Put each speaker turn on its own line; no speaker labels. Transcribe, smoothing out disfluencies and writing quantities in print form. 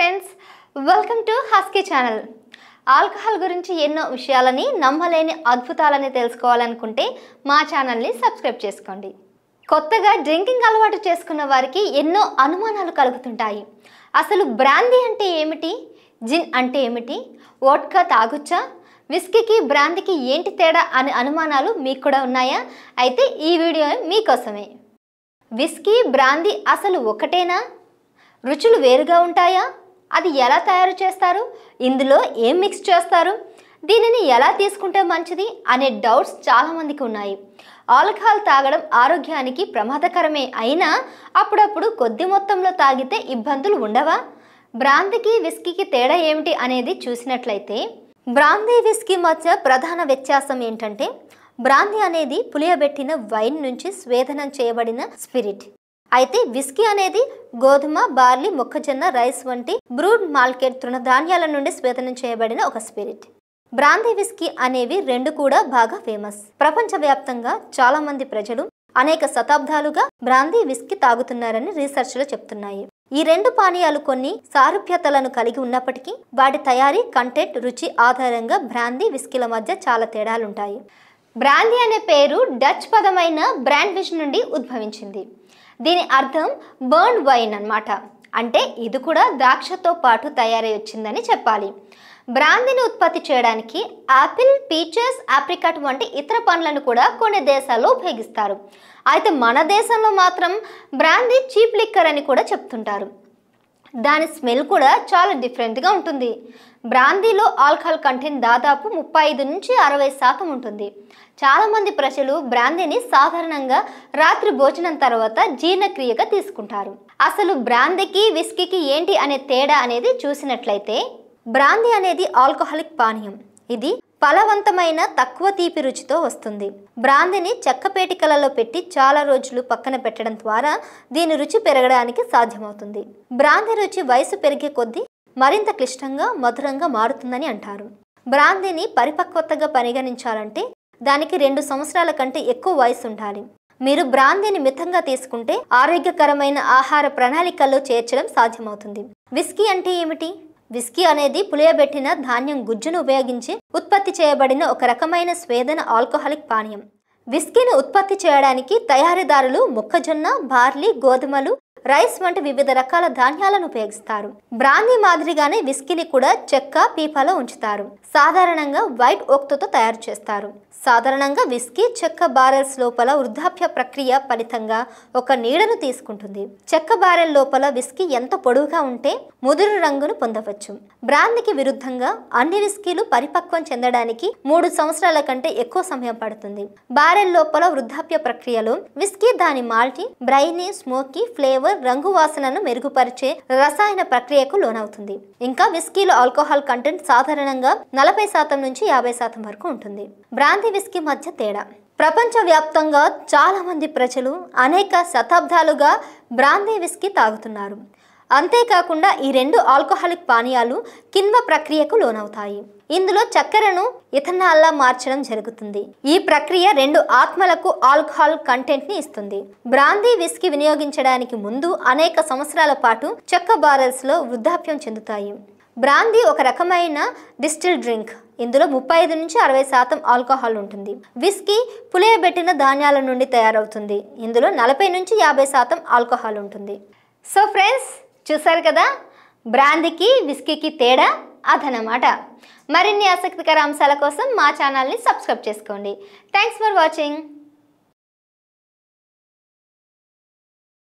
Friends, welcome to husky channel. Alcohol గురించి ఎన్నో విషయాలని, నమ్మలేని అద్భుతాలని తెలుసుకోవాలనుకుంటే మా ఛానల్ని సబ్స్క్రైబ్ చేసుకోండి. కొత్తగా డ్రింకింగ్ అలవాటు చేసుకున్న వారికి ఎన్నో అనుమానాలు కలుగుతుంటాయి. అసలు బ్రాందీ అంటే ఏమిటి, జిన్ అంటే ఏమిటి, వోడ్కా తాగొచ్చా, విస్కీకి బ్రాందీకి ఏంటి తేడా అనే అనుమానాలు మీకు కూడా ఉన్నాయా? అయితే ఈ వీడియో మీకోసమే. విస్కీ, బ్రాందీ అసలు ఒకటేనా? రుచులు వేరుగా ఉంటాయా? అది ఎలా తయారు చేస్తారు? ఇందులో ఏం మిక్స్ చేస్తారు? దీనిని ఎలా తీసుకుంటే మంచిది అనే డౌట్స్ చాలామందికి ఉన్నాయి. ఆల్కహాల్ తాగడం ఆరోగ్యానికి ప్రమాదకరమే అయినా అప్పుడప్పుడు కొద్ది మొత్తంలో తాగితే ఇబ్బందులు ఉండవా? బ్రాందీకి విస్కీకి తేడా ఏమిటి అనేది చూసినట్లయితే, బ్రాందీ విస్కీ మధ్య ప్రధాన వ్యత్యాసం ఏంటంటే, బ్రాందీ అనేది పులియబెట్టిన వైన్ నుంచి స్వేదనం చేయబడిన స్పిరిట్. అయితే విస్కీ అనేది గోధుమ, బార్లీ, మొక్కజొన్న, రైస్ వంటి బ్రూడ్ మాల్కెట్ తృణధాన్యాల నుండి స్వేదనం చేయబడిన ఒక స్పిరిట్. బ్రాందీ, విస్కీ అనేవి రెండు కూడా బాగా ఫేమస్. ప్రపంచవ్యాప్తంగా చాలా మంది ప్రజలు అనేక శతాబ్దాలుగా బ్రాందీ, విస్కీ తాగుతున్నారని రీసెర్చ్లు చెప్తున్నాయి. ఈ రెండు పానీయాలు కొన్ని సారూప్యతలను కలిగి ఉన్నప్పటికీ వాటి తయారీ, కంటెంట్, రుచి ఆధారంగా బ్రాందీ, విస్కీల మధ్య చాలా తేడాలుంటాయి. బ్రాందీ అనే పేరు డచ్ పదమైన బ్రాండ్విష్ నుండి ఉద్భవించింది. దీని అర్థం బర్న్ వైన్ అన్నమాట. అంటే ఇది కూడా ద్రాక్షతో పాటు తయారై వచ్చిందని చెప్పాలి. బ్రాందీని ఉత్పత్తి చేయడానికి యాపిల్, పీచెస్, ఆప్రికాట్ వంటి ఇతర పండ్లను కూడా కొన్ని దేశాల్లో ఉపయోగిస్తారు. అయితే మన దేశంలో మాత్రం బ్రాందీ చీప్ లిక్కర్ అని కూడా చెప్తుంటారు. దాని స్మెల్ కూడా చాలా డిఫరెంట్గా ఉంటుంది. బ్రాందీలో ఆల్కహాల్ కంటెంట్ దాదాపు 35 నుంచి 60% ఉంటుంది. చాలామంది ప్రజలు బ్రాందీని సాధారణంగా రాత్రి భోజనం తర్వాత జీర్ణక్రియగా తీసుకుంటారు. అసలు బ్రాందీకి, విస్కీకి ఏంటి అనే తేడా అనేది చూసినట్లయితే, బ్రాందీ అనేది ఆల్కహాలిక్ పానీయం. ఇది ఫలవంతమైన, తక్కువ తీపి రుచితో వస్తుంది. బ్రాందీని చెక్క పేటికలలో పెట్టి చాలా రోజులు పక్కన పెట్టడం ద్వారా దీని రుచి పెరగడానికి సాధ్యమవుతుంది. బ్రాందీ రుచి వయసు పెరిగే కొద్దీ మరింత క్లిష్టంగా, మధురంగా మారుతుందని అంటారు. బ్రాందీని పరిపక్వతగా పరిగణించాలంటే దానికి 2 సంవత్సరాల కంటే ఎక్కువ వయసు ఉండాలి. మీరు బ్రాందీని మితంగా తీసుకుంటే ఆరోగ్యకరమైన ఆహార ప్రణాళికల్లో చేర్చడం సాధ్యమవుతుంది. విస్కీ అంటే ఏమిటి? విస్కీ అనేది పులియబెట్టిన ధాన్యం గుజ్జును ఉపయోగించి ఉత్పత్తి చేయబడిన ఒక రకమైన స్వేదన ఆల్కహాలిక్ పానీయం. విస్కీని ఉత్పత్తి చేయడానికి తయారీదారులు మొక్కజొన్న, బార్లీ, గోధుమలు, రైస్ వంటి వివిధ రకాల ధాన్యాలను ఉపయోగిస్తారు. బ్రాందీ మాదిరిగానే విస్కీని కూడా చెక్క, పీపాలో ఉంచుతారు. సాధారణంగా వైట్ ఓక్తో తయారు చేస్తారు. సాధారణంగా విస్కీ చెక్క బారెల్స్ లోపల వృద్ధాప్య ప్రక్రియ ఫలితంగా ఒక నీడను తీసుకుంటుంది. చెక్క బారెల్ లోపల విస్కీ ఎంత పొడవుగా ఉంటే ముదురు రంగును పొందవచ్చు. బ్రాందీకి విరుద్ధంగా అన్ని విస్కీలు పరిపక్వం చెందడానికి 3 సంవత్సరాల కంటే ఎక్కువ సమయం పడుతుంది. బారెల్ లోపల వృద్ధాప్య ప్రక్రియలో విస్కీ దాని మాల్టీ, బ్రైనీ, స్మోకీ, ఫ్లేవర్, రంగు వాసనను మెరుగుపరిచే రసాయన ప్రక్రియకు లోనవుతుంది. ఇంకా విస్కీలో ఆల్కహాల్ కంటెంట్ సాధారణంగా 40% నుంచి 50% వరకు ఉంటుంది. బ్రాందీ, విస్కీ మధ్య తేడా. ప్రపంచవ్యాప్తంగా చాలా మంది ప్రజలు అనేక శతాబ్దాలుగా బ్రాందీ, విస్కీ తాగుతున్నారు. అంతేకాకుండా ఈ రెండు ఆల్కహాలిక్ పానీయాలు కిణ్వ ప్రక్రియకు లోనవుతాయి. ఇందులో చక్కెరను ఇథనాల్లా మార్చడం జరుగుతుంది. ఈ ప్రక్రియ 2 ఆత్మలకు ఆల్కహాల్ కంటెంట్ని ఇస్తుంది. బ్రాందీ, విస్కీ వినియోగించడానికి ముందు అనేక సంవత్సరాల పాటు చెక్క బారెల్స్లో వృద్ధాప్యం చెందుతాయి. బ్రాందీ ఒక రకమైన డిస్టిల్ డ్రింక్. ఇందులో 35 నుంచి 60% ఆల్కహాల్ ఉంటుంది. విస్కీ పులియబెట్టిన ధాన్యాల నుండి తయారవుతుంది. ఇందులో 40 నుంచి 50% ఆల్కహాల్ ఉంటుంది. సో ఫ్రెండ్స్, చూసారు కదా, బ్రాందీకి, విస్కీకి తేడా అదనమాట. మరిన్ని ఆసక్తికర అంశాల కోసం మా ఛానల్ని సబ్స్క్రైబ్ చేసుకోండి. Thanks for watching.